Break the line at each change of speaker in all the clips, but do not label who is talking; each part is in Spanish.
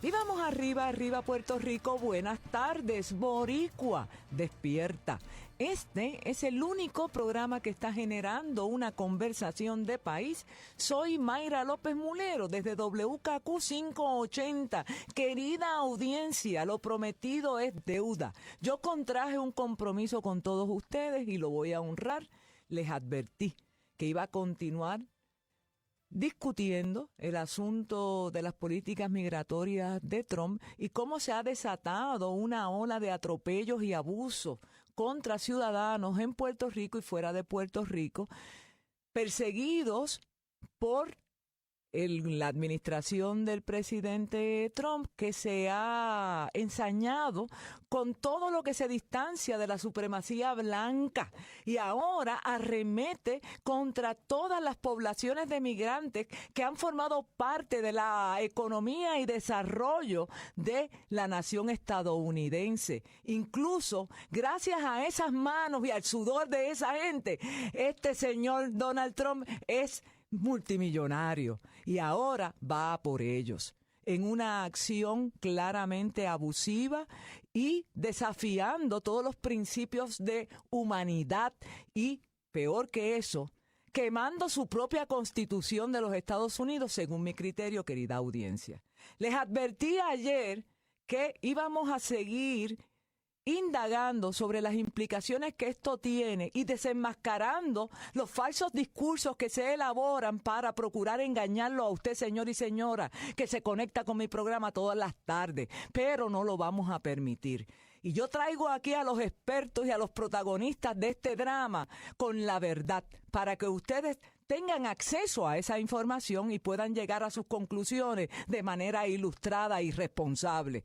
Y vamos arriba, arriba Puerto Rico. Buenas tardes, Boricua. Despierta. Este es el único programa que está generando una conversación de país. Soy Mayra López Mulero desde WKQ 580. Querida audiencia, lo prometido es deuda. Yo contraje un compromiso con todos ustedes y lo voy a honrar. Les advertí que iba a continuar discutiendo el asunto de las políticas migratorias de Trump y cómo se ha desatado una ola de atropellos y abusos contra ciudadanos en Puerto Rico y fuera de Puerto Rico, perseguidos por la administración del presidente Trump, que se ha ensañado con todo lo que se distancia de la supremacía blanca y ahora arremete contra todas las poblaciones de migrantes que han formado parte de la economía y desarrollo de la nación estadounidense. Incluso gracias a esas manos y al sudor de esa gente, este señor Donald Trump es multimillonario y ahora va a por ellos en una acción claramente abusiva y desafiando todos los principios de humanidad y, peor que eso, quemando su propia Constitución de los Estados Unidos, según mi criterio, querida audiencia. Les advertí ayer que íbamos a seguir indagando sobre las implicaciones que esto tiene y desenmascarando los falsos discursos que se elaboran para procurar engañarlo a usted, señor y señora, que se conecta con mi programa todas las tardes, pero no lo vamos a permitir. Y yo traigo aquí a los expertos y a los protagonistas de este drama con la verdad, para que ustedes tengan acceso a esa información y puedan llegar a sus conclusiones de manera ilustrada y responsable.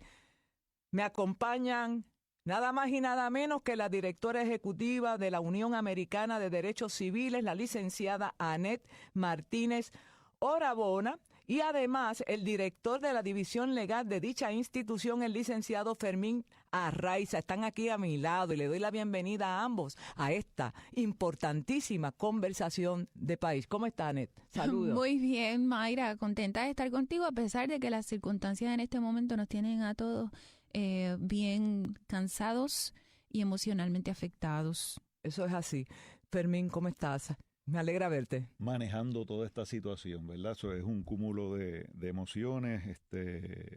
Me acompañan nada más y nada menos que la directora ejecutiva de la Unión Americana de Derechos Civiles, la licenciada Annette Martínez Orabona, y además el director de la División Legal de dicha institución, el licenciado Fermín Arraiza. Están aquí a mi lado y le doy la bienvenida a ambos a esta importantísima conversación de país. ¿Cómo está, Annette? Saludos.
Muy bien, Mayra. Contenta de estar contigo a pesar de que las circunstancias en este momento nos tienen a todos bien cansados y emocionalmente afectados.
Eso es así. Fermín, ¿cómo estás? Me alegra verte.
Manejando toda esta situación, ¿verdad? Eso es un cúmulo de emociones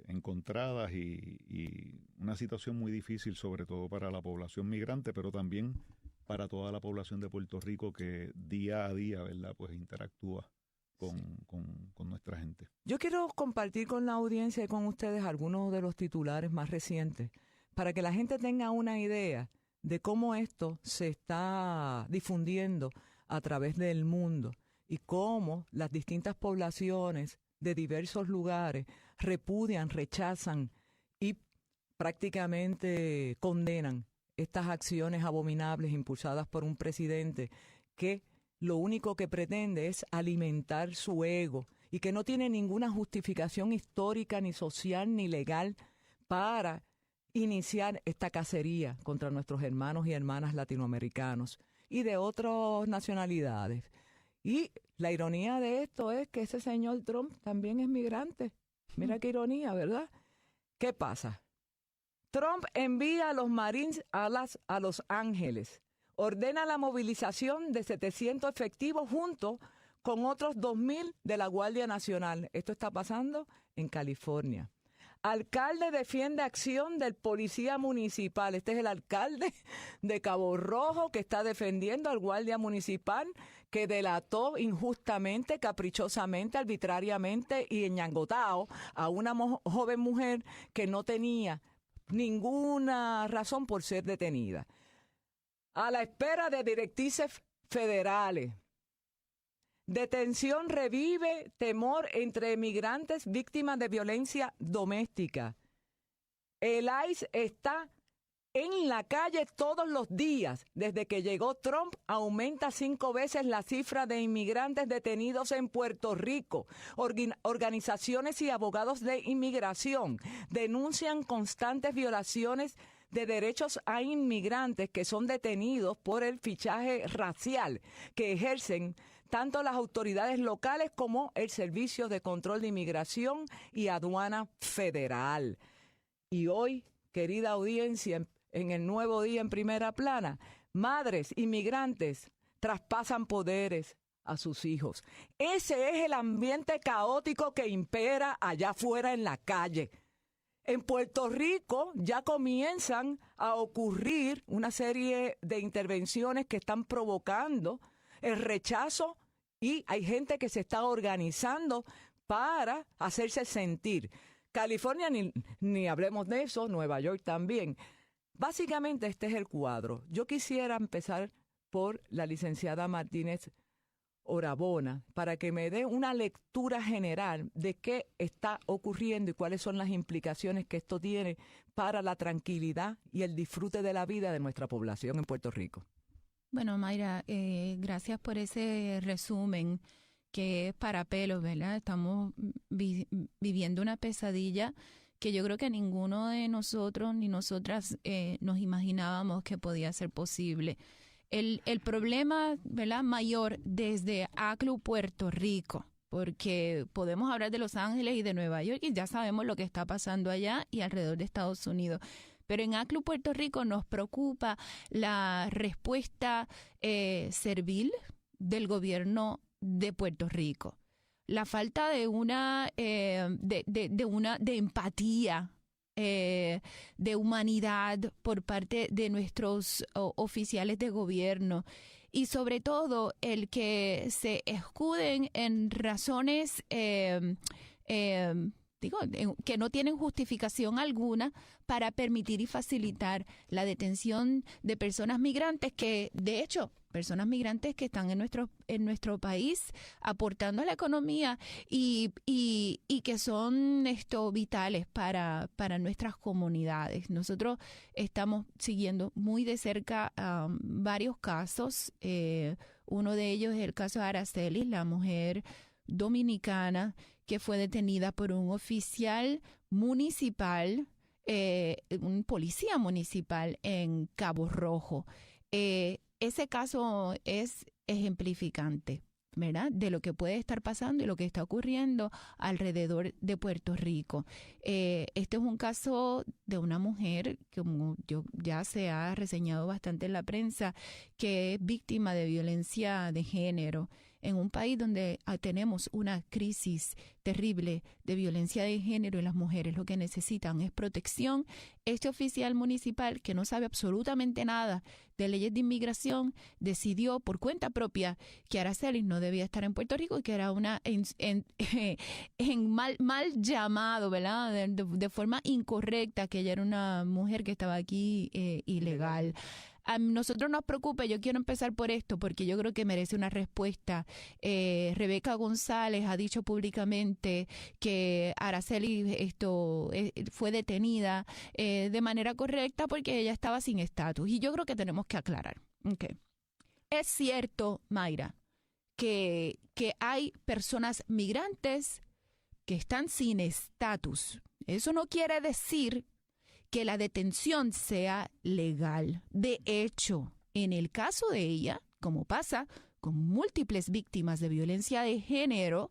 encontradas y una situación muy difícil, sobre todo para la población migrante, pero también para toda la población de Puerto Rico que día a día, ¿verdad?, pues interactúa con nuestra gente.
Yo quiero compartir con la audiencia y con ustedes algunos de los titulares más recientes para que la gente tenga una idea de cómo esto se está difundiendo a través del mundo y cómo las distintas poblaciones de diversos lugares repudian, rechazan y prácticamente condenan estas acciones abominables impulsadas por un presidente que lo único que pretende es alimentar su ego y que no tiene ninguna justificación histórica, ni social, ni legal para iniciar esta cacería contra nuestros hermanos y hermanas latinoamericanos y de otras nacionalidades. Y la ironía de esto es que ese señor Trump también es migrante. Mira qué ironía, ¿verdad? ¿Qué pasa? Trump envía a los Marines a Los Ángeles. Ordena la movilización de 700 efectivos junto con otros 2,000 de la Guardia Nacional. Esto está pasando en California. Alcalde defiende acción del policía municipal. Este es el alcalde de Cabo Rojo que está defendiendo al guardia municipal que delató injustamente, caprichosamente, arbitrariamente y enñangotao a una joven mujer que no tenía ninguna razón por ser detenida. A la espera de directrices federales. Detención revive temor entre migrantes víctimas de violencia doméstica. El ICE está en la calle todos los días. Desde que llegó Trump, aumenta 5 veces la cifra de inmigrantes detenidos en Puerto Rico. Organizaciones y abogados de inmigración denuncian constantes violaciones de derechos a inmigrantes que son detenidos por el fichaje racial que ejercen tanto las autoridades locales como el Servicio de Control de Inmigración y Aduana Federal. Y hoy, querida audiencia, en el Nuevo Día en Primera Plana, madres inmigrantes traspasan poderes a sus hijos. Ese es el ambiente caótico que impera allá afuera en la calle. En Puerto Rico ya comienzan a ocurrir una serie de intervenciones que están provocando el rechazo y hay gente que se está organizando para hacerse sentir. California, ni hablemos de eso, Nueva York también. Básicamente este es el cuadro. Yo quisiera empezar por la licenciada Martínez Orabona para que me dé una lectura general de qué está ocurriendo y cuáles son las implicaciones que esto tiene para la tranquilidad y el disfrute de la vida de nuestra población en Puerto Rico.
Bueno, Mayra, gracias por ese resumen que es para pelos, ¿verdad? Estamos viviendo una pesadilla que yo creo que ninguno de nosotros ni nosotras nos imaginábamos que podía ser posible. El problema, ¿verdad?, mayor desde ACLU, Puerto Rico, porque podemos hablar de Los Ángeles y de Nueva York y ya sabemos lo que está pasando allá y alrededor de Estados Unidos. Pero en ACLU, Puerto Rico, nos preocupa la respuesta servil del gobierno de Puerto Rico. La falta de de empatía, de humanidad por parte de nuestros oficiales de gobierno y sobre todo el que se escuden en razones que no tienen justificación alguna para permitir y facilitar la detención de personas migrantes que, de hecho, personas migrantes que están en nuestro país aportando a la economía y que son vitales para nuestras comunidades. Nosotros estamos siguiendo muy de cerca varios casos. Uno de ellos es el caso de Araceli, la mujer dominicana que fue detenida por un oficial municipal, un policía municipal en Cabo Rojo. Ese caso es ejemplificante, ¿verdad?, de lo que puede estar pasando y lo que está ocurriendo alrededor de Puerto Rico. Este es un caso de una mujer, como ya se ha reseñado bastante en la prensa, que es víctima de violencia de género. En un país donde tenemos una crisis terrible de violencia de género y las mujeres lo que necesitan es protección, este oficial municipal que no sabe absolutamente nada de leyes de inmigración decidió por cuenta propia que Araceli no debía estar en Puerto Rico y que era una mal llamado, ¿verdad?, de forma incorrecta, que ella era una mujer que estaba aquí ilegal. A nosotros nos preocupa, yo quiero empezar por esto porque yo creo que merece una respuesta. Rebeca González ha dicho públicamente que Araceli fue detenida de manera correcta porque ella estaba sin estatus. Y yo creo que tenemos que aclarar. Okay. Es cierto, Mayra, que hay personas migrantes que están sin estatus. Eso no quiere decir que la detención sea legal. De hecho, en el caso de ella, como pasa con múltiples víctimas de violencia de género,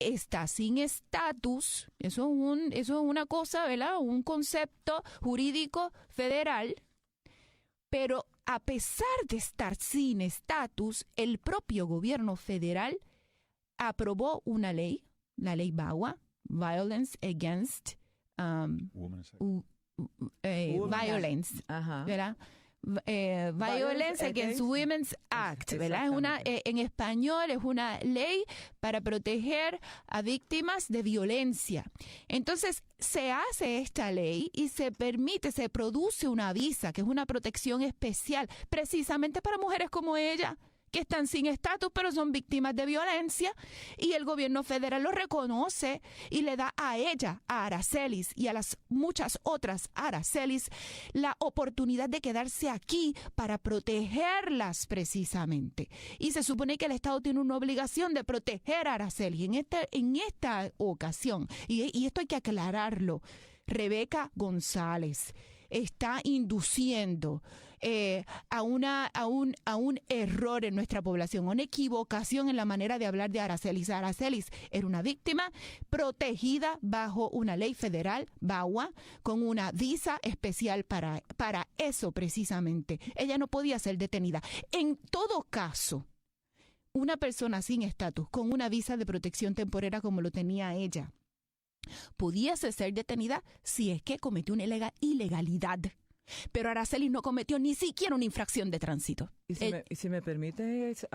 está sin estatus. Eso es una cosa, ¿verdad?, un concepto jurídico federal. Pero a pesar de estar sin estatus, el propio gobierno federal aprobó una ley, la ley VAWA, Violence Against Violence, ¿verdad? Violence Against Women's Act, ¿verdad? En español es una ley para proteger a víctimas de violencia. Entonces se hace esta ley y se produce una visa, que es una protección especial precisamente para mujeres como ella, que están sin estatus pero son víctimas de violencia, y el gobierno federal lo reconoce y le da a ella, a Aracelis y a las muchas otras Aracelis la oportunidad de quedarse aquí para protegerlas precisamente. Y se supone que el Estado tiene una obligación de proteger a Araceli. En esta ocasión, y esto hay que aclararlo, Rebeca González está induciendo a un error en nuestra población, una equivocación en la manera de hablar de Aracelis. Aracelis era una víctima protegida bajo una ley federal, BAWA, con una visa especial para eso precisamente. Ella no podía ser detenida. En todo caso, una persona sin estatus, con una visa de protección temporera como lo tenía ella, pudiese ser detenida si es que cometió una ilegalidad. Pero Aracelis no cometió ni siquiera una infracción de tránsito.
Y si me permites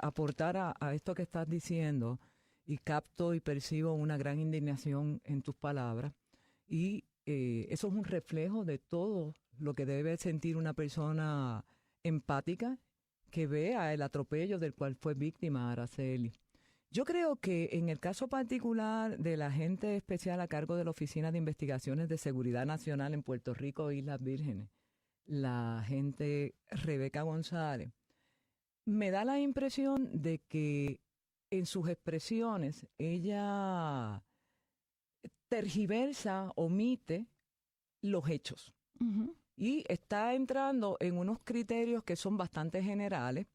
aportar a esto que estás diciendo, y capto y percibo una gran indignación en tus palabras, y eso es un reflejo de todo lo que debe sentir una persona empática que vea el atropello del cual fue víctima Araceli. Yo creo que en el caso particular del agente especial a cargo de la Oficina de Investigaciones de Seguridad Nacional en Puerto Rico e Islas Vírgenes, la agente Rebeca González, me da la impresión de que en sus expresiones ella tergiversa, omite los hechos.
Uh-huh.
Y está entrando en unos criterios que son bastante generales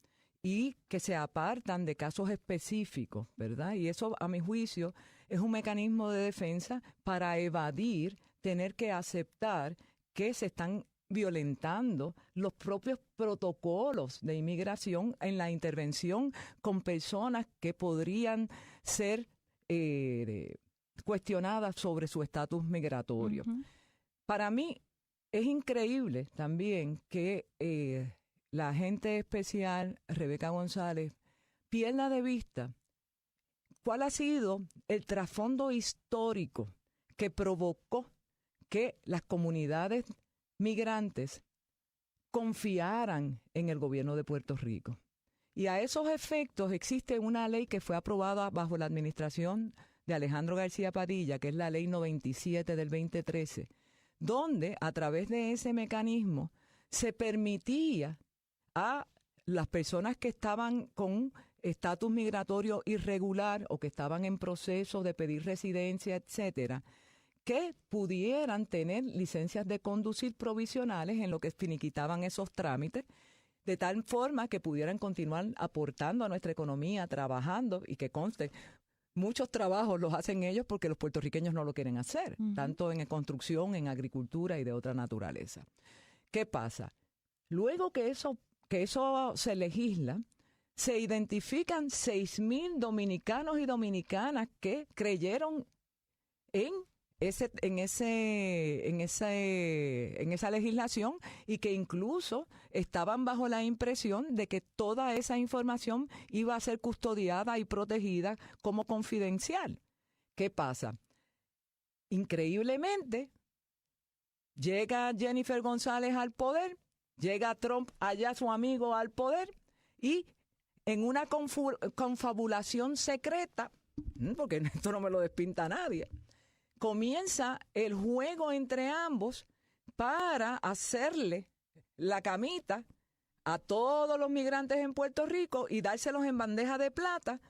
y que se apartan de casos específicos, ¿verdad? Y eso, a mi juicio, es un mecanismo de defensa para evadir tener que aceptar que se están violentando los propios protocolos de inmigración en la intervención con personas que podrían ser cuestionadas sobre su estatus migratorio.
Uh-huh.
Para mí es increíble también que la agente especial Rebeca González pierda de vista cuál ha sido el trasfondo histórico que provocó que las comunidades migrantes confiaran en el gobierno de Puerto Rico. Y a esos efectos existe una ley que fue aprobada bajo la administración de Alejandro García Padilla, que es la Ley 97 del 2013, donde a través de ese mecanismo se permitía a las personas que estaban con estatus migratorio irregular o que estaban en proceso de pedir residencia, etcétera, que pudieran tener licencias de conducir provisionales en lo que finiquitaban esos trámites, de tal forma que pudieran continuar aportando a nuestra economía, trabajando, y que conste, muchos trabajos los hacen ellos porque los puertorriqueños no lo quieren hacer, uh-huh, tanto en construcción, en agricultura y de otra naturaleza. ¿Qué pasa? Luego que eso se legisla, se identifican 6,000 dominicanos y dominicanas que creyeron en esa legislación y que incluso estaban bajo la impresión de que toda esa información iba a ser custodiada y protegida como confidencial. ¿Qué pasa? Increíblemente, llega Jennifer González al poder, llega Trump, allá su amigo, al poder, y en una confabulación secreta, porque esto no me lo despinta nadie, comienza el juego entre ambos para hacerle la camita a todos los migrantes en Puerto Rico y dárselos en bandeja de plata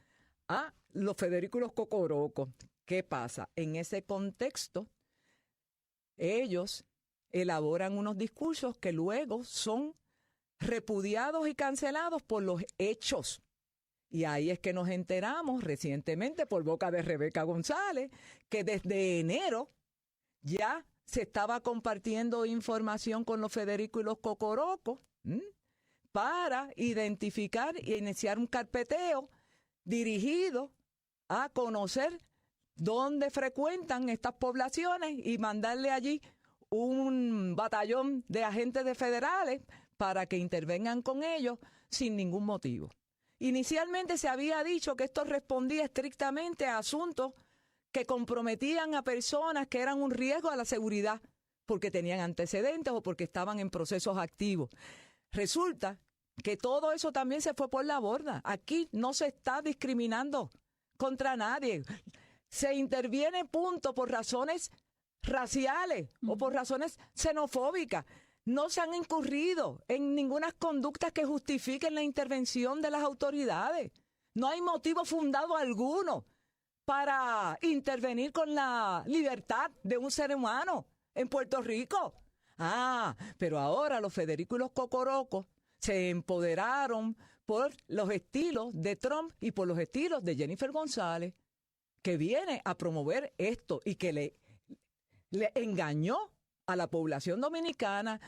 a los Federico y los Cocorocos. ¿Qué pasa? En ese contexto, ellos elaboran unos discursos que luego son repudiados y cancelados por los hechos. Y ahí es que nos enteramos recientemente por boca de Rebeca González que desde enero ya se estaba compartiendo información con los Federico y los Cocorocos para identificar y iniciar un carpeteo dirigido a conocer dónde frecuentan estas poblaciones y mandarle allí un batallón de agentes de federales para que intervengan con ellos sin ningún motivo. Inicialmente se había dicho que esto respondía estrictamente a asuntos que comprometían a personas que eran un riesgo a la seguridad porque tenían antecedentes o porque estaban en procesos activos. Resulta que todo eso también se fue por la borda. Aquí no se está discriminando contra nadie. Se interviene, punto, por razones raciales o por razones xenofóbicas. No se han incurrido en ninguna conducta que justifiquen la intervención de las autoridades. No hay motivo fundado alguno para intervenir con la libertad de un ser humano en Puerto Rico. Pero ahora los Federico y los Cocorocos se empoderaron por los estilos de Trump y por los estilos de Jennifer González, que viene a promover esto y que le engañó a la población dominicana,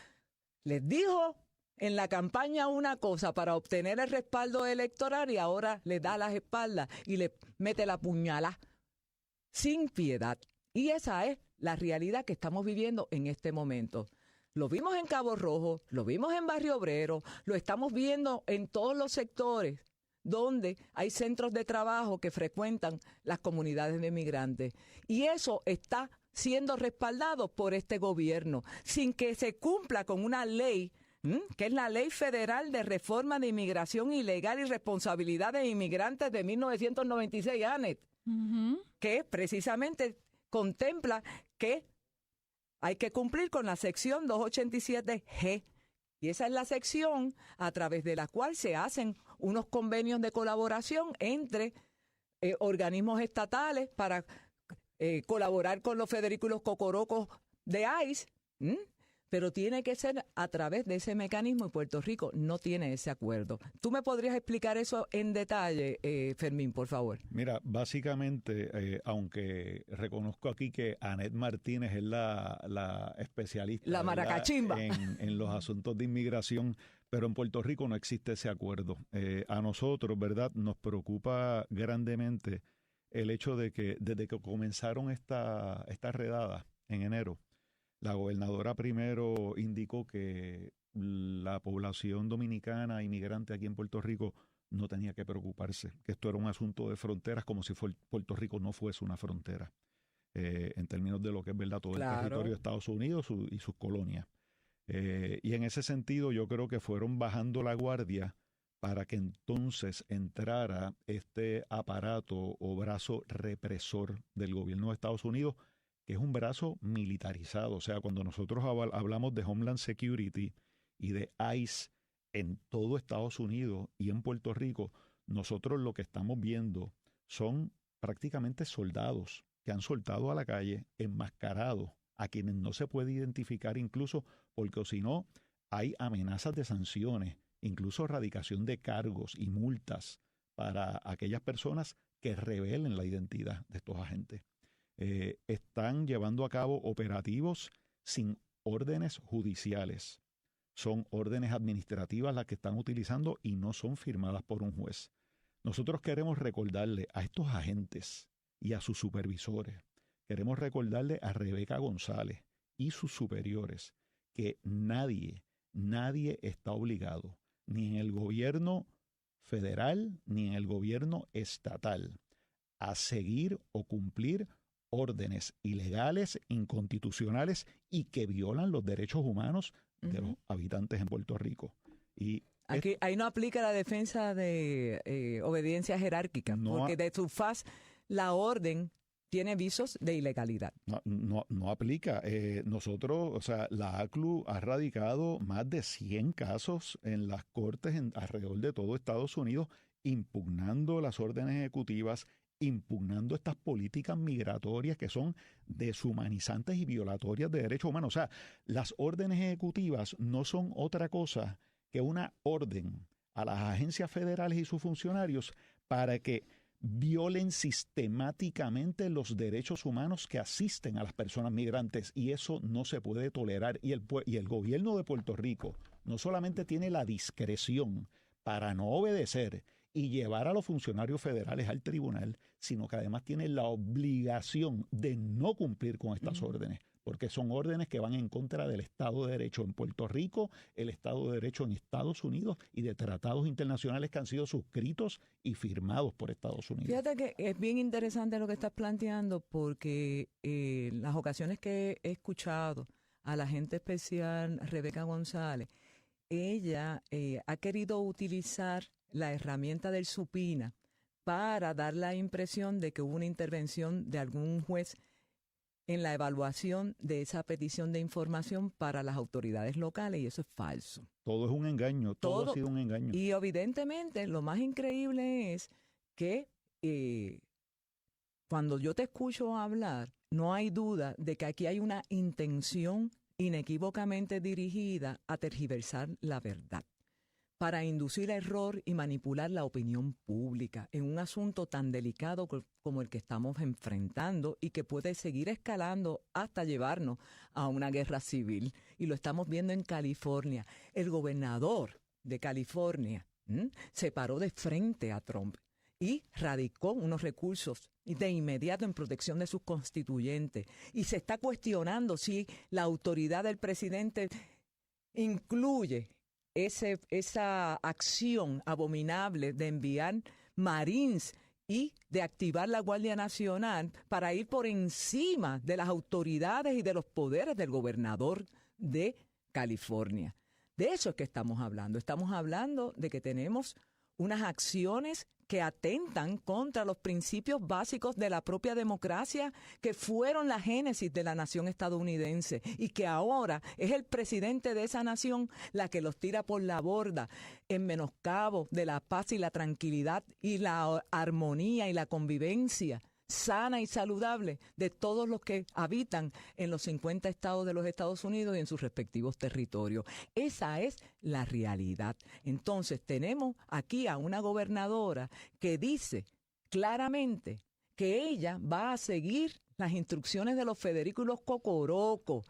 les dijo en la campaña una cosa para obtener el respaldo electoral y ahora le da las espaldas y le mete la puñalada sin piedad. Y esa es la realidad que estamos viviendo en este momento. Lo vimos en Cabo Rojo, lo vimos en Barrio Obrero, lo estamos viendo en todos los sectores donde hay centros de trabajo que frecuentan las comunidades de inmigrantes. Y eso está siendo respaldado por este gobierno, sin que se cumpla con una ley, que es la Ley Federal de Reforma de Inmigración Ilegal y Responsabilidad de Inmigrantes de 1996, Anet, que precisamente contempla que hay que cumplir con la sección 287G. Y esa es la sección a través de la cual se hacen unos convenios de colaboración entre organismos estatales para colaborar con los Federico y los Cocorocos de ICE, pero tiene que ser a través de ese mecanismo y Puerto Rico no tiene ese acuerdo. ¿Tú me podrías explicar eso en detalle, Fermín, por favor?
Mira, básicamente, aunque reconozco aquí que Anet Martínez es la especialista,
la maracachimba
en los asuntos de inmigración, pero en Puerto Rico no existe ese acuerdo. A nosotros, ¿verdad?, nos preocupa grandemente el hecho de que desde que comenzaron esta redada en enero, la gobernadora primero indicó que la población dominicana inmigrante aquí en Puerto Rico no tenía que preocuparse, que esto era un asunto de fronteras, como si Puerto Rico no fuese una frontera, en términos de lo que es verdad todo el territorio de Estados Unidos y sus colonias. Y en ese sentido yo creo que fueron bajando la guardia para que entonces entrara este aparato o brazo represor del gobierno de Estados Unidos, que es un brazo militarizado. O sea, cuando nosotros hablamos de Homeland Security y de ICE en todo Estados Unidos y en Puerto Rico, nosotros lo que estamos viendo son prácticamente soldados que han soltado a la calle enmascarados, a quienes no se puede identificar incluso, porque si no hay amenazas de sanciones, incluso erradicación de cargos y multas para aquellas personas que revelen la identidad de estos agentes. Están llevando a cabo operativos sin órdenes judiciales. Son órdenes administrativas las que están utilizando y no son firmadas por un juez. Nosotros queremos recordarle a estos agentes y a sus supervisores, queremos recordarle a Rebeca González y sus superiores que nadie está obligado, ni en el gobierno federal ni en el gobierno estatal, a seguir o cumplir órdenes ilegales, inconstitucionales y que violan los derechos humanos de los habitantes en Puerto Rico. Y
aquí, ahí no aplica la defensa de obediencia jerárquica, porque de su faz la orden tiene visos de ilegalidad.
No aplica. Nosotros, o sea, la ACLU ha radicado más de 100 casos en las cortes alrededor de todo Estados Unidos, impugnando las órdenes ejecutivas, impugnando estas políticas migratorias que son deshumanizantes y violatorias de derechos humanos. O sea, las órdenes ejecutivas no son otra cosa que una orden a las agencias federales y sus funcionarios para que violen sistemáticamente los derechos humanos que asisten a las personas migrantes, y eso no se puede tolerar. Y el gobierno de Puerto Rico no solamente tiene la discreción para no obedecer y llevar a los funcionarios federales al tribunal, sino que además tiene la obligación de no cumplir con estas órdenes, porque son órdenes que van en contra del Estado de Derecho en Puerto Rico, el Estado de Derecho en Estados Unidos y de tratados internacionales que han sido suscritos y firmados por Estados Unidos.
Fíjate que es bien interesante lo que estás planteando, porque las ocasiones que he escuchado a la agente especial Rebeca González, ella ha querido utilizar la herramienta del supina para dar la impresión de que hubo una intervención de algún juez en la evaluación de esa petición de información para las autoridades locales, y eso es falso.
Todo es un engaño, todo ha sido un engaño.
Y evidentemente lo más increíble es que cuando yo te escucho hablar, no hay duda de que aquí hay una intención inequívocamente dirigida a tergiversar la verdad, para inducir error y manipular la opinión pública en un asunto tan delicado como el que estamos enfrentando y que puede seguir escalando hasta llevarnos a una guerra civil. Y lo estamos viendo en California. El gobernador de California se paró de frente a Trump y radicó unos recursos de inmediato en protección de sus constituyentes. Y se está cuestionando si la autoridad del presidente incluye esa acción abominable de enviar Marines y de activar la Guardia Nacional para ir por encima de las autoridades y de los poderes del gobernador de California. De eso es que estamos hablando. Estamos hablando de que tenemos unas acciones que atentan contra los principios básicos de la propia democracia, que fueron la génesis de la nación estadounidense y que ahora es el presidente de esa nación la que los tira por la borda en menoscabo de la paz y la tranquilidad y la armonía y la convivencia sana y saludable de todos los que habitan en los 50 estados de los Estados Unidos y en sus respectivos territorios. Esa es la realidad. Entonces tenemos aquí a una gobernadora que dice claramente que ella va a seguir las instrucciones de los Federico y los Cocoroco,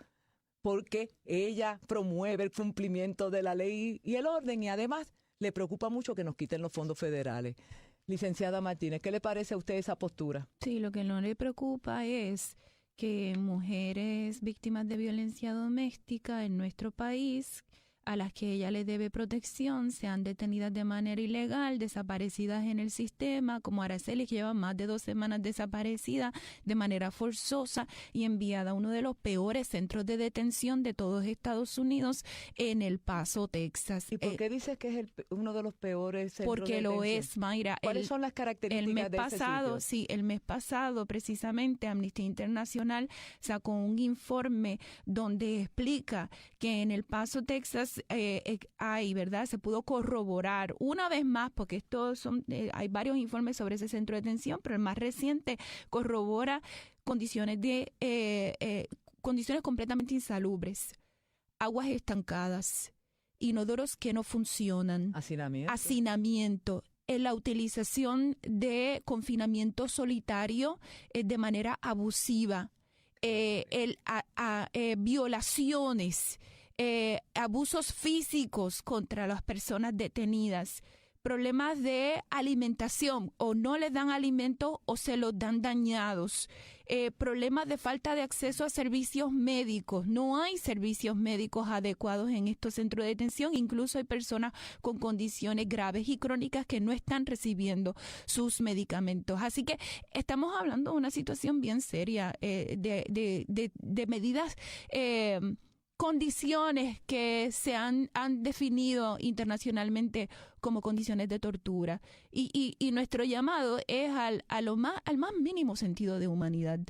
porque ella promueve el cumplimiento de la ley y el orden y además le preocupa mucho que nos quiten los fondos federales. Licenciada Martínez, ¿qué le parece a usted esa postura?
Sí, lo que no le preocupa es que mujeres víctimas de violencia doméstica en nuestro país, a las que ella le debe protección, sean detenidas de manera ilegal, desaparecidas en el sistema, como Araceli, que lleva más de 2 semanas desaparecida de manera forzosa y enviada a uno de los peores centros de detención de todos Estados Unidos, en El Paso, Texas.
¿Y por qué dices que es uno de los peores centros
porque
de detención?
Lo es, Mayra.
¿Cuáles son las características de ese sitio?
Sí, el mes pasado, precisamente, Amnistía Internacional sacó un informe donde explica que en El Paso, Texas, ¿verdad? Se pudo corroborar una vez más, porque hay varios informes sobre ese centro de detención, pero el más reciente corrobora condiciones completamente insalubres, aguas estancadas, inodoros que no funcionan, hacinamiento, la utilización de confinamiento solitario de manera abusiva, violaciones, abusos físicos contra las personas detenidas, problemas de alimentación, o no les dan alimento o se los dan dañados, problemas de falta de acceso a servicios médicos. No hay servicios médicos adecuados en estos centros de detención. Incluso hay personas con condiciones graves y crónicas que no están recibiendo sus medicamentos. Así que estamos hablando de una situación bien seria, de medidas, condiciones que se han definido internacionalmente como condiciones de tortura. Y nuestro llamado es al más mínimo sentido de humanidad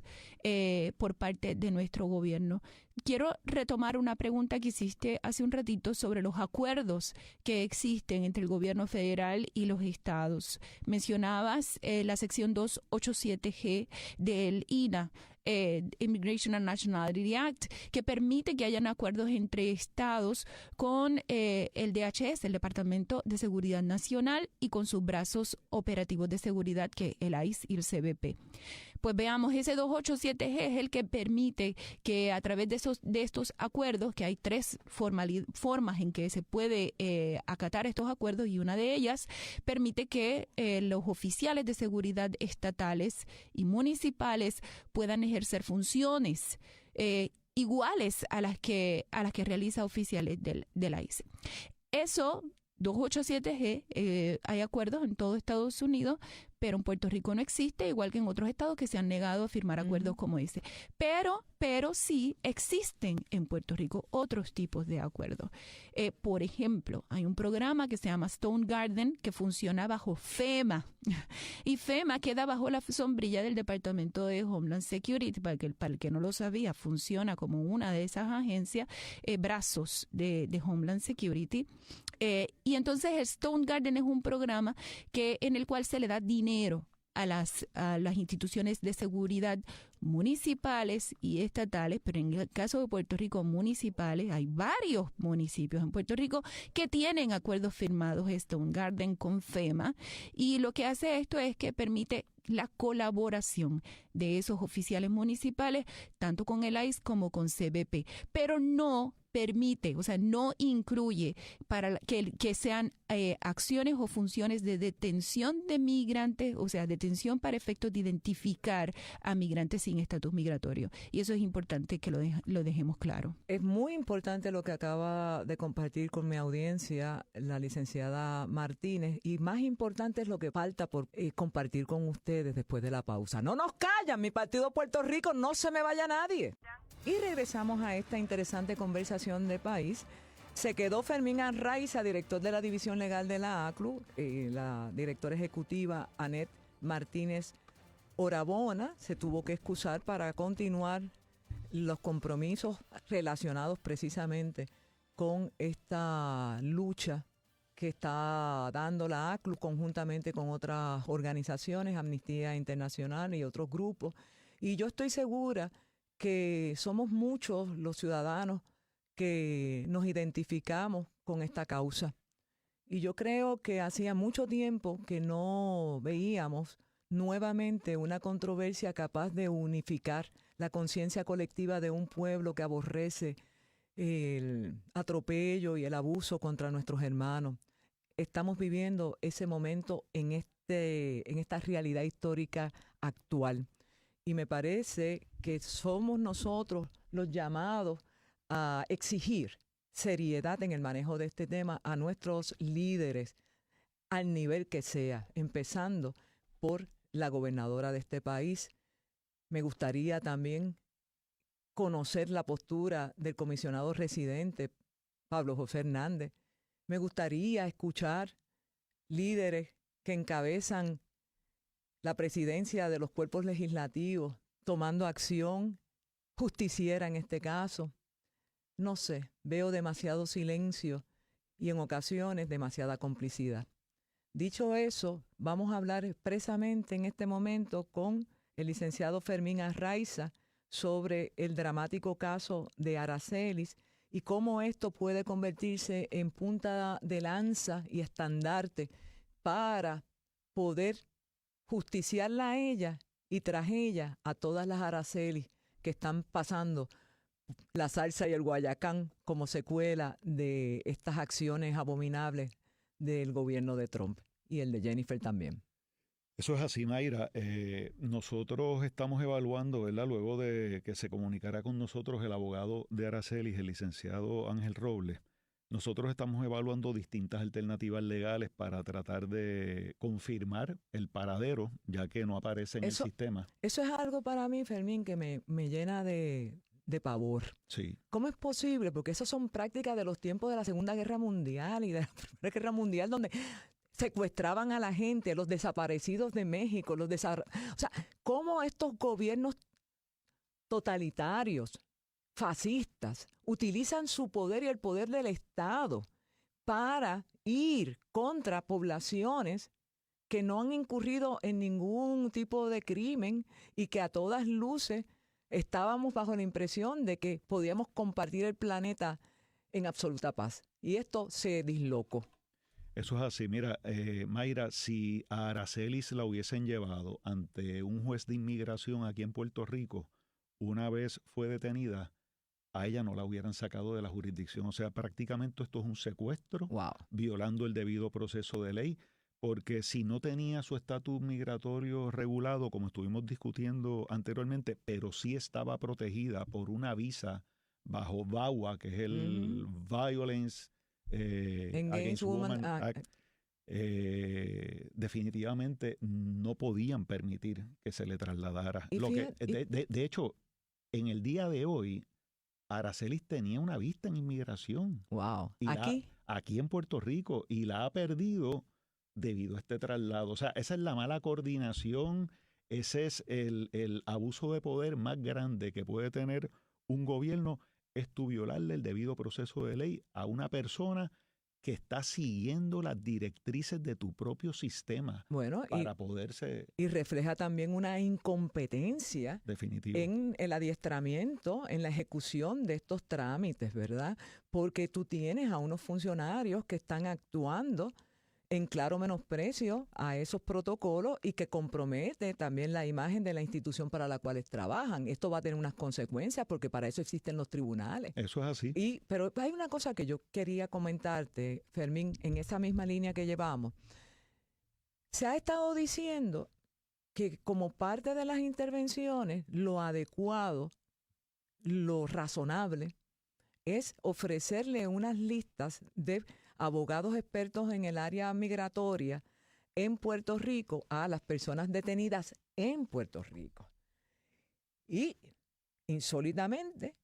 por parte de nuestro gobierno. Quiero retomar una pregunta que hiciste hace un ratito sobre los acuerdos que existen entre el gobierno federal y los estados. Mencionabas la sección 287G del INA, Immigration and Nationality Act, que permite que hayan acuerdos entre estados con el DHS, el Departamento de Seguridad Nacional, y con sus brazos operativos de seguridad, que el ICE y el CBP. Pues veamos, ese 287G es el que permite que a través de estos acuerdos, que hay 3 formas en que se puede acatar estos acuerdos, y una de ellas permite que los oficiales de seguridad estatales y municipales puedan ejercer funciones iguales a las que realiza oficiales del ICE. Eso, 287G, hay acuerdos en todo Estados Unidos, pero en Puerto Rico no existe, igual que en otros estados que se han negado a firmar acuerdos como ese. Pero sí existen en Puerto Rico otros tipos de acuerdos. Por ejemplo, hay un programa que se llama Stone Garden, que funciona bajo FEMA. Y FEMA queda bajo la sombrilla del Departamento de Homeland Security. Para el que no lo sabía, funciona como una de esas agencias, brazos de Homeland Security. Y entonces el Stone Garden es un programa en el cual se le da dinero a las instituciones de seguridad municipales y estatales, pero en el caso de Puerto Rico municipales, hay varios municipios en Puerto Rico que tienen acuerdos firmados Stone Garden con FEMA, y lo que hace esto es que permite la colaboración de esos oficiales municipales, tanto con el ICE como con CBP, pero no permite, o sea, no incluye para que sean acciones o funciones de detención de migrantes, o sea, detención para efectos de identificar a migrantes sin estatus migratorio. Y eso es importante que lo dejemos claro.
Es muy importante lo que acaba de compartir con mi audiencia la licenciada Martínez, y más importante es lo que falta por compartir con ustedes después de la pausa. No nos callan, mi partido Puerto Rico, no se me vaya nadie. Y regresamos a esta interesante conversación de país. Se quedó Fermín Arraiza, director de la División Legal de la ACLU, la directora ejecutiva Anet Martínez Orabona se tuvo que excusar para continuar los compromisos relacionados precisamente con esta lucha que está dando la ACLU conjuntamente con otras organizaciones, Amnistía Internacional y otros grupos. Y yo estoy segura que somos muchos los ciudadanos que nos identificamos con esta causa. Y yo creo que hacía mucho tiempo que no veíamos nuevamente una controversia capaz de unificar la conciencia colectiva de un pueblo que aborrece el atropello y el abuso contra nuestros hermanos. Estamos viviendo ese momento en esta realidad histórica actual. Y me parece que somos nosotros los llamados a exigir seriedad en el manejo de este tema a nuestros líderes, al nivel que sea, empezando por la gobernadora de este país. Me gustaría también conocer la postura del comisionado residente, Pablo José Hernández. Me gustaría escuchar líderes que encabezan la presidencia de los cuerpos legislativos tomando acción justiciera en este caso. No sé, veo demasiado silencio y en ocasiones demasiada complicidad. Dicho eso, vamos a hablar expresamente en este momento con el licenciado Fermín Arraiza sobre el dramático caso de Aracelis y cómo esto puede convertirse en punta de lanza y estandarte para poder justiciarla a ella y tras ella a todas las Aracelis que están pasando la salsa y el guayacán como secuela de estas acciones abominables del gobierno de Trump y el de Jennifer también.
Eso es así, Mayra. Nosotros estamos evaluando, ¿verdad? Luego de que se comunicara con nosotros el abogado de Aracelis, el licenciado Ángel Robles, nosotros estamos evaluando distintas alternativas legales para tratar de confirmar el paradero, ya que no aparece en el sistema. Eso
es algo para mí, Fermín, que me llena de pavor.
Sí.
¿Cómo es posible? Porque esas son prácticas de los tiempos de la Segunda Guerra Mundial y de la Primera Guerra Mundial, donde secuestraban a la gente, los desaparecidos de México, o sea, cómo estos gobiernos totalitarios, fascistas, utilizan su poder y el poder del Estado para ir contra poblaciones que no han incurrido en ningún tipo de crimen y que a todas luces estábamos bajo la impresión de que podíamos compartir el planeta en absoluta paz. Y esto se dislocó.
Eso es así. Mira, Mayra, si a Aracelis la hubiesen llevado ante un juez de inmigración aquí en Puerto Rico, una vez fue detenida, a ella no la hubieran sacado de la jurisdicción. O sea, prácticamente esto es un secuestro, violando el debido proceso de ley, porque si no tenía su estatus migratorio regulado, como estuvimos discutiendo anteriormente, pero sí estaba protegida por una visa bajo VAWA, que es el Violence Against Women Act, definitivamente no podían permitir que se le trasladara. De hecho, en el día de hoy, Aracelis tenía una vista en inmigración.
Y
aquí en Puerto Rico, y la ha perdido debido a este traslado. O sea, esa es la mala coordinación, ese es el abuso de poder más grande que puede tener un gobierno, es tu violarle el debido proceso de ley a una persona que estás siguiendo las directrices de tu propio sistema
Bueno,
para poderse...
Y refleja también una incompetencia
Definitivo.
en el adiestramiento, en la ejecución de estos trámites, ¿verdad? Porque tú tienes a unos funcionarios que están actuando en claro menosprecio a esos protocolos y que compromete también la imagen de la institución para la cual trabajan. Esto va a tener unas consecuencias porque para eso existen los tribunales.
Eso es así.
Pero hay una cosa que yo quería comentarte, Fermín, en esa misma línea que llevamos. Se ha estado diciendo que como parte de las intervenciones, lo adecuado, lo razonable, es ofrecerle unas listas de abogados expertos en el área migratoria en Puerto Rico a las personas detenidas en Puerto Rico. Y, insólitamente,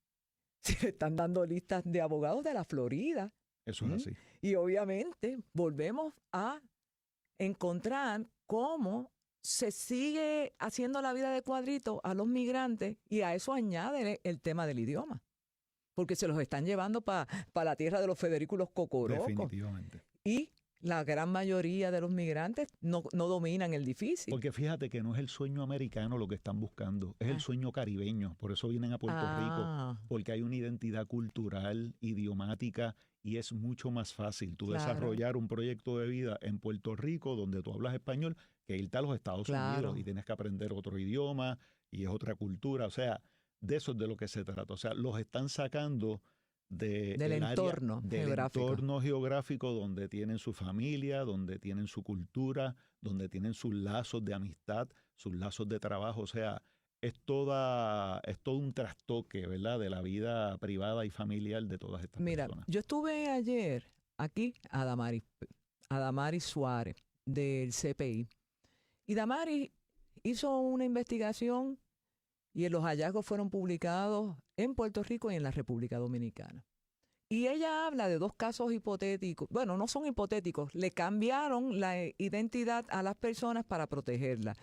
se le están dando listas de abogados de la Florida.
Eso es así.
Y obviamente volvemos a encontrar cómo se sigue haciendo la vida de cuadrito a los migrantes y a eso añade el tema del idioma. Porque se los están llevando para la tierra de los Federículos Cocorocos.
Definitivamente.
Y la gran mayoría de los migrantes no dominan el difícil.
Porque fíjate que no es el sueño americano lo que están buscando, es el sueño caribeño. Por eso vienen a Puerto Rico, porque hay una identidad cultural, idiomática, y es mucho más fácil tú desarrollar un proyecto de vida en Puerto Rico donde tú hablas español que irte a los Estados Unidos y tienes que aprender otro idioma y es otra cultura. O sea, de eso es de lo que se trata. O sea, los están sacando del entorno geográfico donde tienen su familia, donde tienen su cultura, donde tienen sus lazos de amistad, sus lazos de trabajo. O sea, es todo un trastoque, ¿verdad?, de la vida privada y familiar de todas estas personas.
Mira, yo estuve ayer aquí a Damaris Suárez del CPI y Damaris hizo una investigación y los hallazgos fueron publicados en Puerto Rico y en la República Dominicana. Y ella habla de dos casos hipotéticos. Bueno, no son hipotéticos. Le cambiaron la identidad a las personas para protegerlas.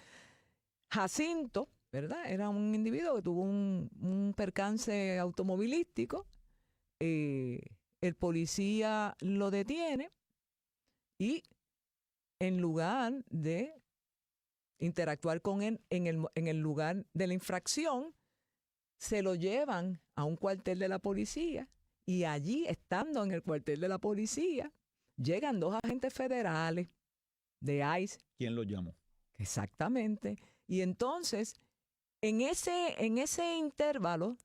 Jacinto, ¿verdad? Era un individuo que tuvo un percance automovilístico. El policía lo detiene y en lugar de interactuar con él en el lugar de la infracción, se lo llevan a un cuartel de la policía y allí, estando en el cuartel de la policía, llegan dos agentes federales de ICE.
¿Quién los llamó?
Exactamente. Y entonces, en ese intervalo,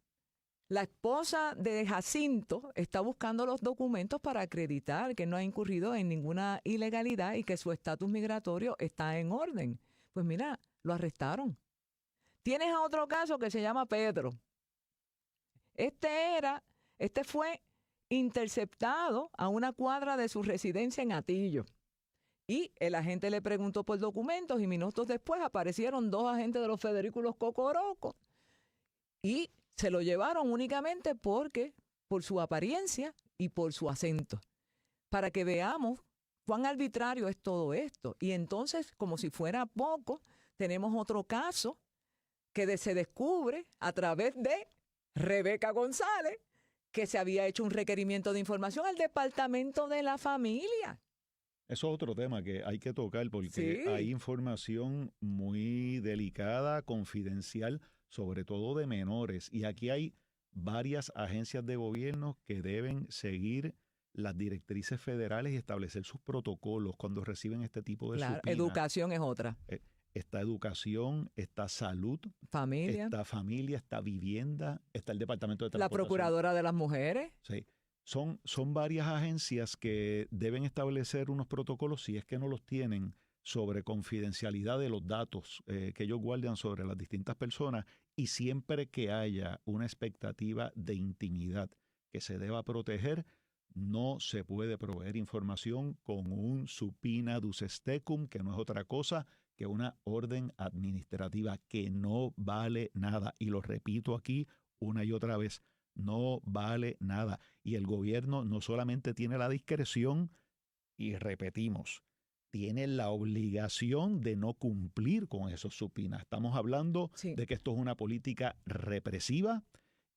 la esposa de Jacinto está buscando los documentos para acreditar que no ha incurrido en ninguna ilegalidad y que su estatus migratorio está en orden. Pues mira, lo arrestaron. Tienes a otro caso que se llama Pedro. Este fue interceptado a una cuadra de su residencia en Atillo. Y el agente le preguntó por documentos y minutos después aparecieron dos agentes de los Federículos Cocorocos y se lo llevaron únicamente por su apariencia y por su acento. Para que veamos cuán arbitrario es todo esto. Y entonces, como si fuera poco, tenemos otro caso que se descubre a través de Rebeca González, que se había hecho un requerimiento de información al Departamento de la Familia.
Eso es otro tema que hay que tocar porque hay información muy delicada, confidencial, sobre todo de menores. Y aquí hay varias agencias de gobierno que deben seguir las directrices federales y establecer sus protocolos cuando reciben este tipo de supinas.
Educación es otra.
Está educación, está salud, está familia, está vivienda, está el Departamento de Transportación.
La Procuradora de las Mujeres.
Sí. Son varias agencias que deben establecer unos protocolos, si es que no los tienen, sobre confidencialidad de los datos que ellos guardan sobre las distintas personas, y siempre que haya una expectativa de intimidad que se deba proteger, no se puede proveer información con un subpoena dus stecum, que no es otra cosa que una orden administrativa que no vale nada. Y lo repito aquí una y otra vez, no vale nada. Y el gobierno no solamente tiene la discreción, y repetimos, tiene la obligación de no cumplir con esos subpoenas. Estamos hablando de que esto es una política represiva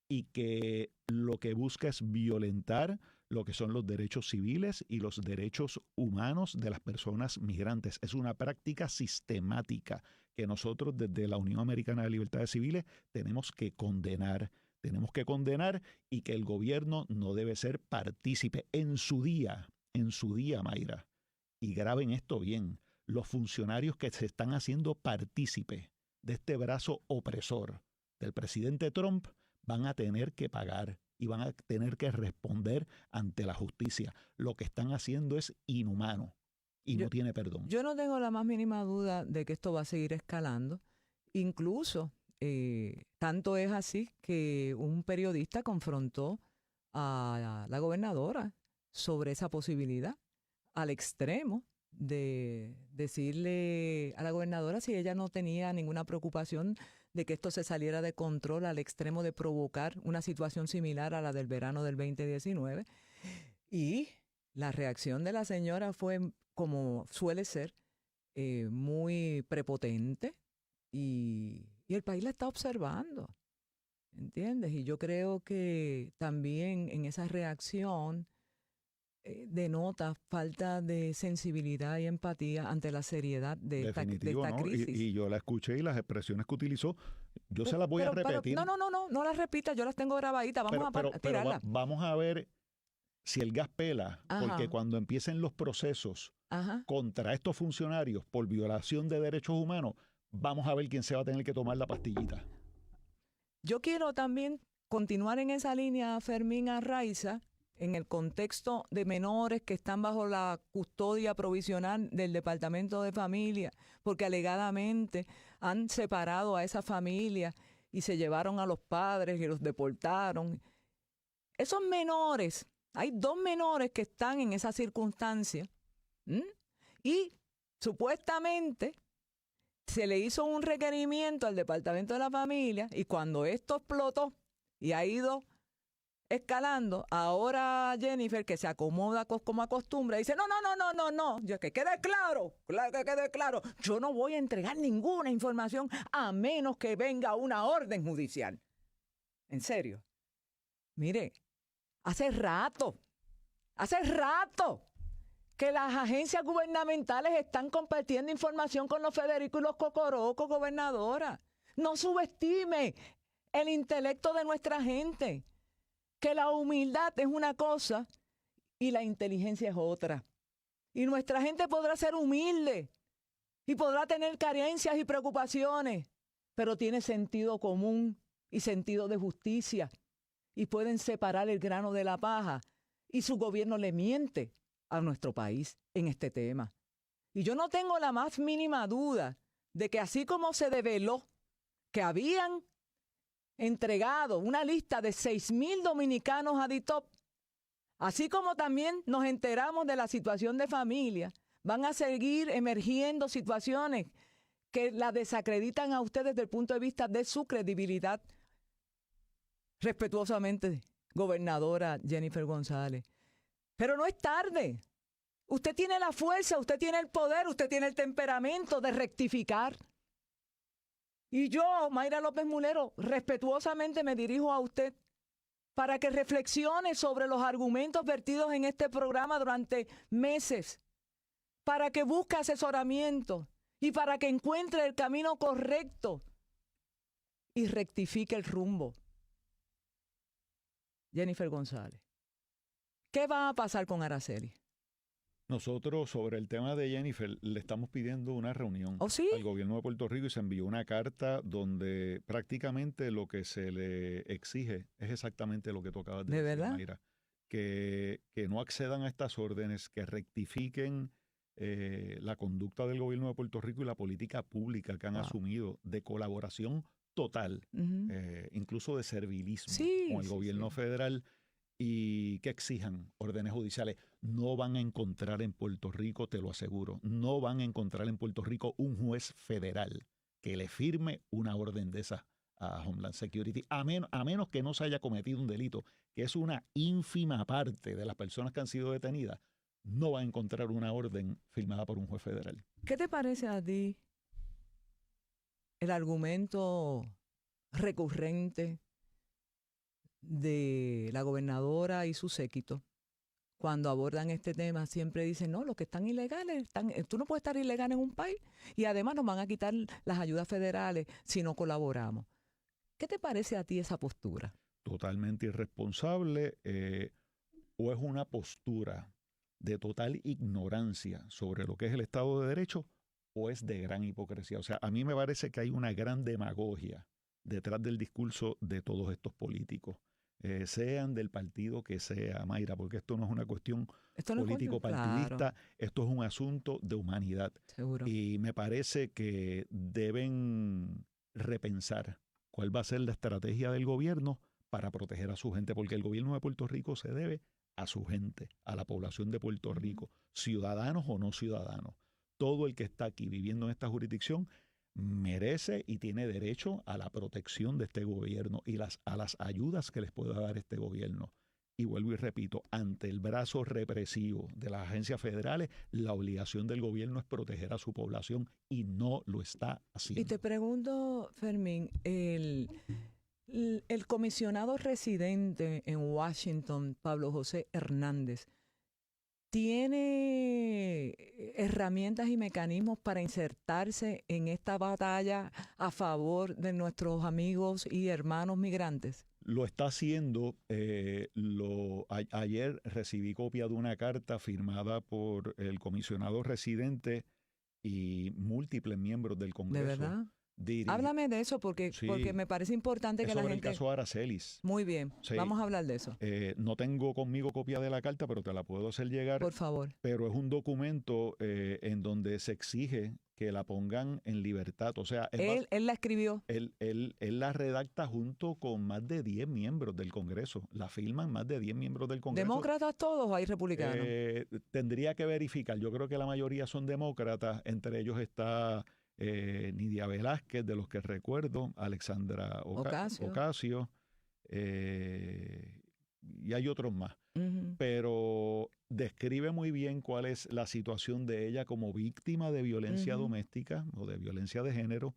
y que lo que busca es violentar lo que son los derechos civiles y los derechos humanos de las personas migrantes. Es una práctica sistemática que nosotros desde la Unión Americana de Libertades Civiles tenemos que condenar. Tenemos que condenar y que el gobierno no debe ser partícipe en su día, Mayra. Y graben esto bien, los funcionarios que se están haciendo partícipe de este brazo opresor del presidente Trump van a tener que pagar y van a tener que responder ante la justicia. Lo que están haciendo es inhumano y no tiene perdón.
Yo no tengo la más mínima duda de que esto va a seguir escalando. Incluso, tanto es así que un periodista confrontó a la gobernadora sobre esa posibilidad, al extremo de decirle a la gobernadora si ella no tenía ninguna preocupación de que esto se saliera de control, al extremo de provocar una situación similar a la del verano del 2019. Y la reacción de la señora fue, como suele ser, muy prepotente y el país la está observando, ¿entiendes? Y yo creo que también en esa reacción denota falta de sensibilidad y empatía ante la seriedad de esta crisis.
Y yo la escuché y las expresiones que utilizó, yo se las voy a repetir.
No las repita, yo las tengo grabaditas, vamos a tirarlas.
Vamos a ver si el gas pela, porque cuando empiecen los procesos contra estos funcionarios por violación de derechos humanos, vamos a ver quién se va a tener que tomar la pastillita.
Yo quiero también continuar en esa línea, Fermín Arraiza, en el contexto de menores que están bajo la custodia provisional del Departamento de Familia, porque alegadamente han separado a esa familia y se llevaron a los padres y los deportaron. Esos menores, hay 2 menores que están en esa circunstancia, y supuestamente se le hizo un requerimiento al Departamento de la Familia, y cuando esto explotó y ha ido escalando, ahora Jennifer, que se acomoda como acostumbra, dice, no, yo, que quede claro, yo no voy a entregar ninguna información a menos que venga una orden judicial. En serio. Mire, hace rato que las agencias gubernamentales están compartiendo información con los Federico y los Cocorocos, gobernadora. No subestime el intelecto de nuestra gente, que la humildad es una cosa y la inteligencia es otra. Y nuestra gente podrá ser humilde y podrá tener carencias y preocupaciones, pero tiene sentido común y sentido de justicia, y pueden separar el grano de la paja, y su gobierno le miente a nuestro país en este tema. Y yo no tengo la más mínima duda de que así como se develó que habían entregado una lista de 6,000 dominicanos a DITOP, así como también nos enteramos de la situación de familia, van a seguir emergiendo situaciones que la desacreditan a usted desde el punto de vista de su credibilidad. Respetuosamente, gobernadora Jennifer González. Pero no es tarde. Usted tiene la fuerza, usted tiene el poder, usted tiene el temperamento de rectificar. Y yo, Mayra López Mulero, respetuosamente me dirijo a usted para que reflexione sobre los argumentos vertidos en este programa durante meses, para que busque asesoramiento y para que encuentre el camino correcto y rectifique el rumbo. Jennifer González, ¿qué va a pasar con Araceli?
Nosotros, sobre el tema de Jennifer, le estamos pidiendo una reunión al gobierno de Puerto Rico, y se envió una carta donde prácticamente lo que se le exige es exactamente lo que tú acabas de decir, Mayra, que no accedan a estas órdenes, que rectifiquen la conducta del gobierno de Puerto Rico y la política pública que han asumido de colaboración total, incluso de servilismo con el gobierno federal, y que exijan órdenes judiciales. No van a encontrar en Puerto Rico, te lo aseguro, no van a encontrar en Puerto Rico un juez federal que le firme una orden de esa a Homeland Security, a menos que no se haya cometido un delito, que es una ínfima parte de las personas que han sido detenidas. No va a encontrar una orden firmada por un juez federal.
¿Qué te parece a ti el argumento recurrente de la gobernadora y su séquito cuando abordan este tema, siempre dicen, no, los que están ilegales, tú no puedes estar ilegal en un país y además nos van a quitar las ayudas federales si no colaboramos. ¿Qué te parece a ti esa postura?
Totalmente irresponsable, o es una postura de total ignorancia sobre lo que es el Estado de Derecho, o es de gran hipocresía. O sea, a mí me parece que hay una gran demagogia detrás del discurso de todos estos políticos, sean del partido que sea, Mayra, porque esto no es una cuestión político-partidista,
claro.
Esto es un asunto de humanidad.
Seguro.
Y me parece que deben repensar cuál va a ser la estrategia del gobierno para proteger a su gente, porque el gobierno de Puerto Rico se debe a su gente, a la población de Puerto Rico, ciudadanos o no ciudadanos. Todo el que está aquí viviendo en esta jurisdicción merece y tiene derecho a la protección de este gobierno y a las ayudas que les pueda dar este gobierno. Y vuelvo y repito, ante el brazo represivo de las agencias federales, la obligación del gobierno es proteger a su población y no lo está haciendo.
Y te pregunto, Fermín, el comisionado residente en Washington, Pablo José Hernández, ¿tiene herramientas y mecanismos para insertarse en esta batalla a favor de nuestros amigos y hermanos migrantes?
Lo está haciendo. Ayer recibí copia de una carta firmada por el comisionado residente y múltiples miembros del Congreso.
¿De verdad? Háblame de eso porque me parece importante que la gente...
Es sobre el caso Aracelis.
Muy bien, sí. Vamos a hablar de eso.
No tengo conmigo copia de la carta, pero te la puedo hacer llegar.
Por favor.
Pero es un documento en donde se exige que la pongan en libertad. O sea,
él la escribió.
Él la redacta junto con más de 10 miembros del Congreso. La firman más de 10 miembros del Congreso.
¿Demócratas todos o hay republicanos?
Tendría que verificar. Yo creo que la mayoría son demócratas. Entre ellos está... Nidia Velázquez, de los que recuerdo, Alexandra Ocasio, y hay otros más. Pero describe muy bien cuál es la situación de ella como víctima de violencia doméstica o de violencia de género,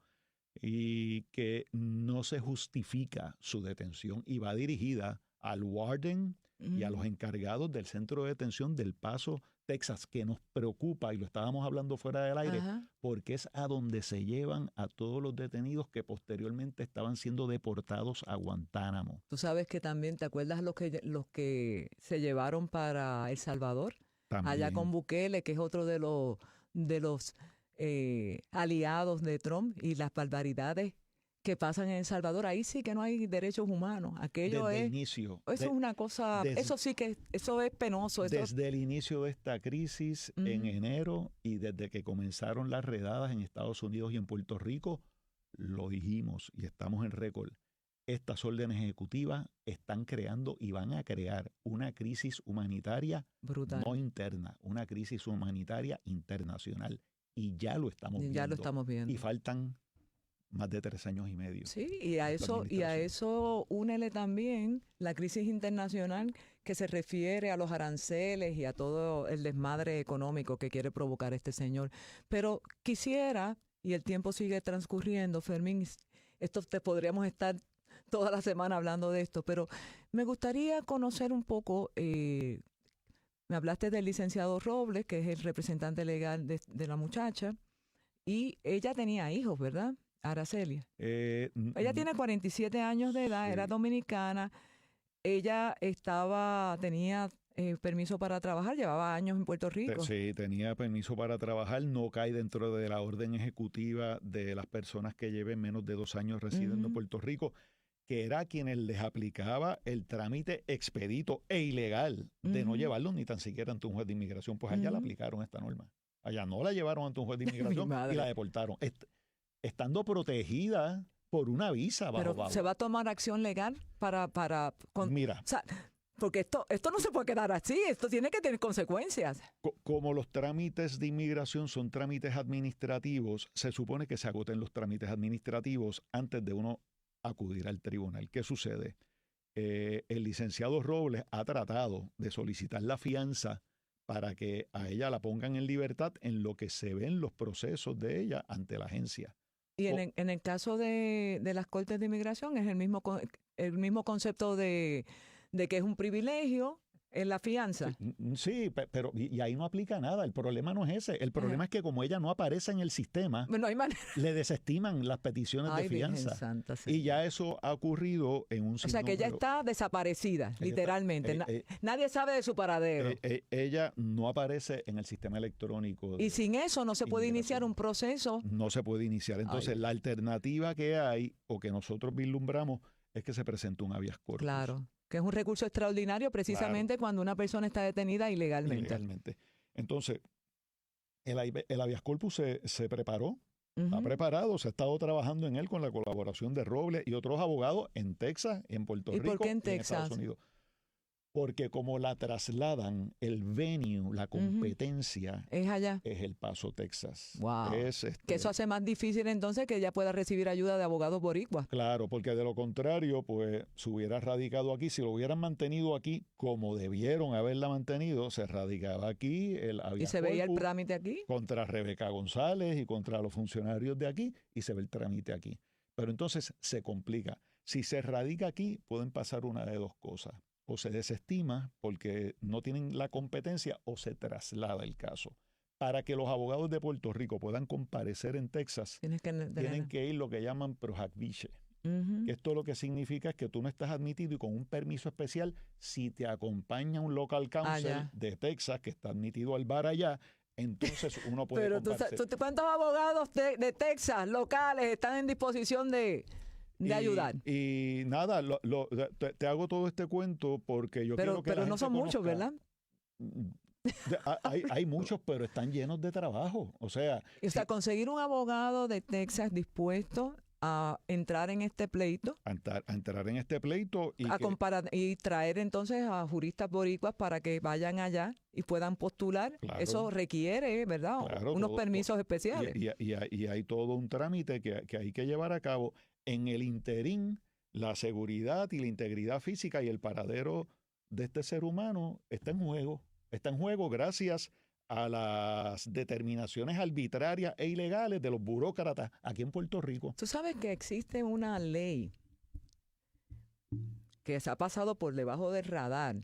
y que no se justifica su detención y va dirigida al warden y a los encargados del centro de detención del Paso, Texas, que nos preocupa, y lo estábamos hablando fuera del aire, porque es a donde se llevan a todos los detenidos que posteriormente estaban siendo deportados a Guantánamo.
Tú sabes que también, ¿te acuerdas los que se llevaron para El Salvador? También. Allá con Bukele, que es otro de los aliados de Trump, y las barbaridades que pasan en El Salvador. Ahí sí que no hay derechos humanos. Aquello
desde
es...
el inicio.
Eso es una cosa... eso sí que... Eso es penoso.
Desde el inicio de esta crisis, en enero, y desde que comenzaron las redadas en Estados Unidos y en Puerto Rico, lo dijimos y estamos en récord. Estas órdenes ejecutivas están creando y van a crear una crisis humanitaria brutal, no interna, una crisis humanitaria internacional. Y ya lo estamos viendo.
Ya lo estamos viendo.
Y faltan más de 3 años y medio.
Sí, y a eso únele también la crisis internacional que se refiere a los aranceles y a todo el desmadre económico que quiere provocar este señor. Pero quisiera, y el tiempo sigue transcurriendo, Fermín, podríamos estar toda la semana hablando de esto, pero me gustaría conocer un poco, me hablaste del licenciado Robles, que es el representante legal de la muchacha, y ella tenía hijos, ¿verdad? Aracelia. Ella tiene 47 años de edad, sí. Era dominicana. Ella tenía permiso para trabajar, llevaba años en Puerto Rico.
Sí, tenía permiso para trabajar, no cae dentro de la orden ejecutiva de las personas que lleven menos de 2 años residiendo en Puerto Rico, que era quienes les aplicaba el trámite expedito e ilegal de no llevarlos ni tan siquiera ante un juez de inmigración. Pues allá le aplicaron esta norma. Allá no la llevaron ante un juez de inmigración y la deportaron. Estando protegida por una visa.
Pero ¿se va a tomar acción legal para
Mira.
O sea, porque esto no se puede quedar así, esto tiene que tener consecuencias.
Como los trámites de inmigración son trámites administrativos, se supone que se agoten los trámites administrativos antes de uno acudir al tribunal. ¿Qué sucede? El licenciado Robles ha tratado de solicitar la fianza para que a ella la pongan en libertad en lo que se ven los procesos de ella ante la agencia.
Y en el caso de las Cortes de Inmigración es el mismo concepto de que es un privilegio en la fianza.
Sí, pero y ahí no aplica nada. El problema no es ese. El problema es que como ella no aparece en el sistema,
No hay manera.
le desestiman las peticiones
Ay,
de fianza.
Virgen Santa,
Y ya eso ha ocurrido en un
o sea, que ella está desaparecida, literalmente. Nadie sabe de su paradero.
Ella no aparece en el sistema electrónico.
Y sin eso no se puede iniciar un proceso.
No se puede iniciar. Entonces, la alternativa que hay, o que nosotros vislumbramos, es que se presente un habeas corpus.
Claro, que es un recurso extraordinario precisamente cuando una persona está detenida ilegalmente.
Entonces, el habeas corpus se preparó, está preparado, se ha estado trabajando en él con la colaboración de Robles y otros abogados en Texas, en Puerto Rico
¿Y por qué en
y en Estados Unidos. Porque como la trasladan, el venue, la competencia,
es allá.
Es El Paso, Texas.
Wow. Que eso hace más difícil entonces que ella pueda recibir ayuda de abogados boricuas.
Claro, porque de lo contrario, pues se hubiera radicado aquí. Si lo hubieran mantenido aquí como debieron haberla mantenido, se radicaba aquí el habeas
corpus. ¿Y se veía el trámite aquí?
Contra Rebeca González y contra los funcionarios de aquí, y se ve el trámite aquí. Pero entonces se complica. Si se radica aquí, pueden pasar una de dos cosas. O se desestima porque no tienen la competencia o se traslada el caso. Para que los abogados de Puerto Rico puedan comparecer en Texas, tienen que ir lo que llaman pro hac vice. Que esto lo que significa es que tú no estás admitido y con un permiso especial, si te acompaña un local counsel de Texas que está admitido al bar allá, entonces uno puede
Pero ¿cuántos abogados de Texas locales están en disposición de ayudar?
Y nada, te hago todo este cuento porque yo quiero que
pero no son muchos, ¿verdad?
Hay muchos, pero están llenos de trabajo. O sea,
conseguir un abogado de Texas dispuesto a entrar en este pleito.
A entrar en este pleito
y traer entonces a juristas boricuas para que vayan allá y puedan postular. Claro, eso requiere, ¿verdad? Claro, unos permisos especiales.
Y hay todo un trámite que hay que llevar a cabo. En el interín, la seguridad y la integridad física y el paradero de este ser humano está en juego. Está en juego gracias a las determinaciones arbitrarias e ilegales de los burócratas aquí en Puerto Rico.
Tú sabes que existe una ley que se ha pasado por debajo del radar.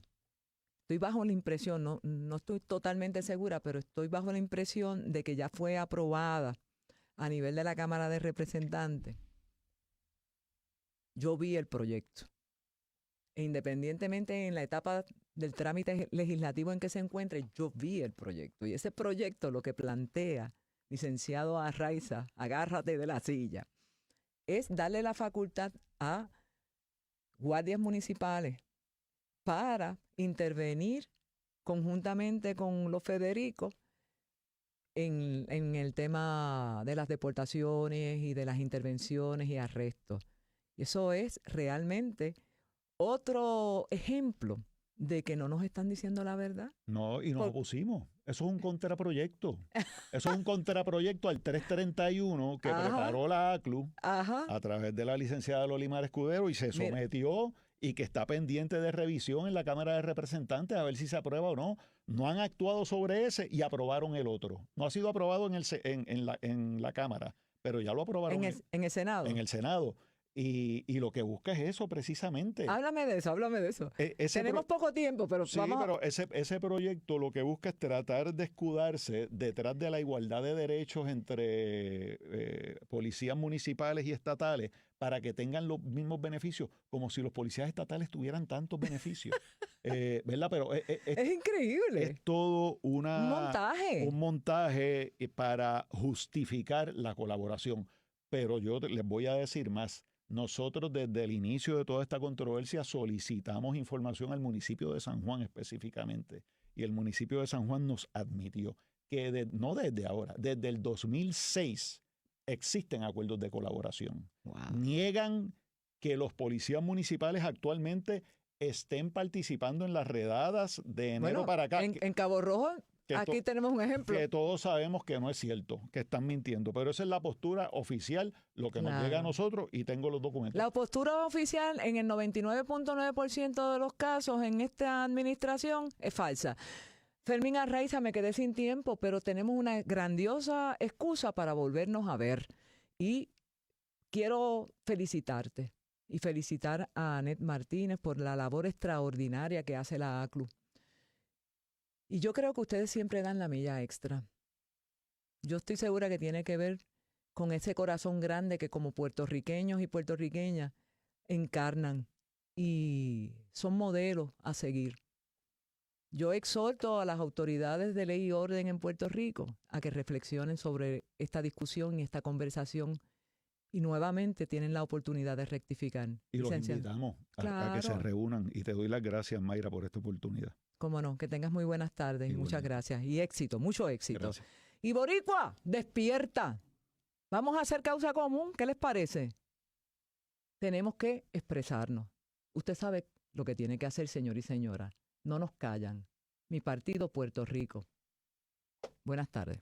Estoy bajo la impresión, no estoy totalmente segura, pero estoy bajo la impresión de que ya fue aprobada a nivel de la Cámara de Representantes. Yo vi el proyecto. E independientemente en la etapa del trámite legislativo en que se encuentre, yo vi el proyecto. Y ese proyecto lo que plantea, licenciado Arraiza, agárrate de la silla, es darle la facultad a guardias municipales para intervenir conjuntamente con los Federicos en el tema de las deportaciones y de las intervenciones y arrestos. Y eso es realmente otro ejemplo de que no nos están diciendo la verdad.
No, y nos opusimos. Eso es un contraproyecto. Eso es un contraproyecto al 331 que preparó la ACLU a través de la licenciada Lolimar Escudero y se sometió y que está pendiente de revisión en la Cámara de Representantes a ver si se aprueba o no. No han actuado sobre ese y aprobaron el otro. No ha sido aprobado en la Cámara, pero ya lo aprobaron
en el Senado.
En el Senado. Y lo que busca es eso precisamente.
Háblame de eso. Tenemos poco tiempo, pero
sí, pero ese proyecto lo que busca es tratar de escudarse detrás de la igualdad de derechos entre policías municipales y estatales para que tengan los mismos beneficios, como si los policías estatales tuvieran tantos beneficios. ¿Verdad? Pero
es increíble.
Es todo un montaje para justificar la colaboración. Pero yo les voy a decir más. Nosotros desde el inicio de toda esta controversia solicitamos información al municipio de San Juan específicamente y el municipio de San Juan nos admitió que no desde ahora, desde el 2006 existen acuerdos de colaboración.
Wow.
Niegan que los policías municipales actualmente estén participando en las redadas de enero para acá.
En Cabo Rojo aquí tenemos un ejemplo.
Que todos sabemos que no es cierto, que están mintiendo, pero esa es la postura oficial, lo que nos llega a nosotros y tengo los documentos.
La postura oficial en el 99.9% de los casos en esta administración es falsa. Fermín Arraiza, me quedé sin tiempo, pero tenemos una grandiosa excusa para volvernos a ver. Y quiero felicitarte y felicitar a Anet Martínez por la labor extraordinaria que hace la ACLU. Y yo creo que ustedes siempre dan la milla extra. Yo estoy segura que tiene que ver con ese corazón grande que como puertorriqueños y puertorriqueñas encarnan y son modelos a seguir. Yo exhorto a las autoridades de ley y orden en Puerto Rico a que reflexionen sobre esta discusión y esta conversación y nuevamente tienen la oportunidad de rectificar.
Y los
Licenciado.
invitamos a que se
Claro.
reúnan y te doy las gracias, Mayra, por esta oportunidad.
Cómo no, que tengas muy buenas tardes y muchas
Igualmente.
gracias. Y éxito, mucho éxito.
Gracias.
Y Boricua, despierta. Vamos a hacer causa común. ¿Qué les parece? Tenemos que expresarnos. Usted sabe lo que tiene que hacer, señor y señora. No nos callan. Mi partido, Puerto Rico. Buenas tardes.